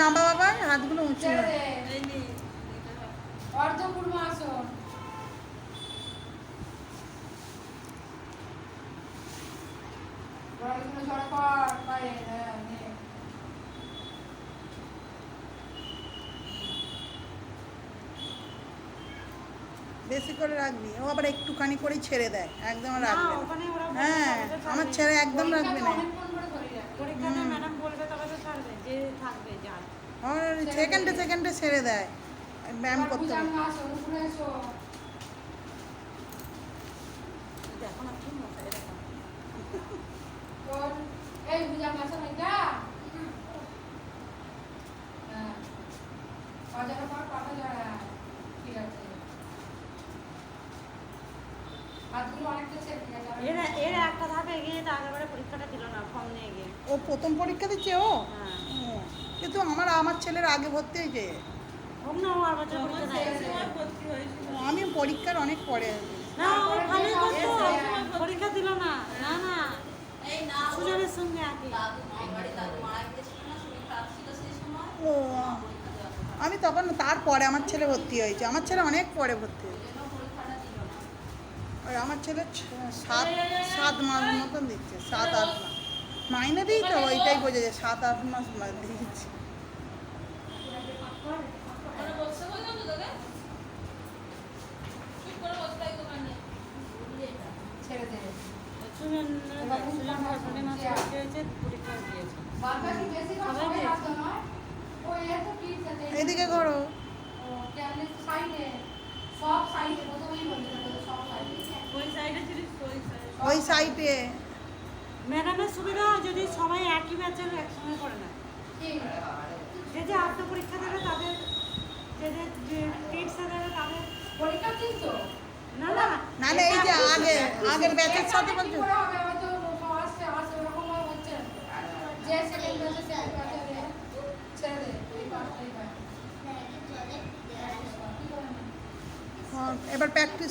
নামা বাবা, হাতগুলো উঁচু অর্ধপূর্বাসন। বেশি করে রাখবি, ও আবার একটুখানি করেই ছেড়ে দেয়, একদম রাখবে না। হ্যাঁ, আমার ছেলে একদম রাখবে না। সেকেন্ডে সেকেন্ডে ছেড়ে দেয়, ব্যায়াম করতে হবে। এই ভুজঙ্গাসন এটা বাজারের পর পাটা জড়া। ঠিক আছে, হাতগুলো অনেকটা ছেড়ে গেছে। এরা একটা ধাপে এগিয়ে তো আগেবারে পরীক্ষাটা দিল না, ফর্ম নিয়ে গিয়ে। ও প্রথম পরীক্ষা দিচ্ছে ও? হ্যাঁ। কিন্তু আমার ছেলের আগে ভর্তি হয়েছে। হোক না, ও আর বছর পরীক্ষা দেয়। আমি পরীক্ষার অনেক পরে। না, ও ভালোই করতো, পরীক্ষা দিল না। না না, সুজনের সঙ্গে আগে। ও, আমি তখন তারপরে আমার ছেলে ভর্তি হয়েছে, আমার ছেলে অনেক পরে ভর্তি হয়েছে। আর আমার ছেলে 7 মাস মতন দিচ্ছে, 7-8 মাস মাইনে দিই তো, ওইটাই বোঝা যায়, 7-8 মাস দিচ্ছে। ছেড়ে দে। সুজন সাড়ে মাস হয়েছে, পরীক্ষা দিয়েছে। এদিকে করো। ওই সাইডে ম্যাডামের সুবিধা যদি সবাই একই ব্যাচের একসঙ্গে করে নেয়। যে যে আত্ম পরীক্ষা দেবে তাদের, যে যে টিপস দেবে তাদের পরীক্ষা দিচ্ছ? না না না না, এই যে আগের ব্যাচের সাথে বলছো। এবার প্র্যাকটিস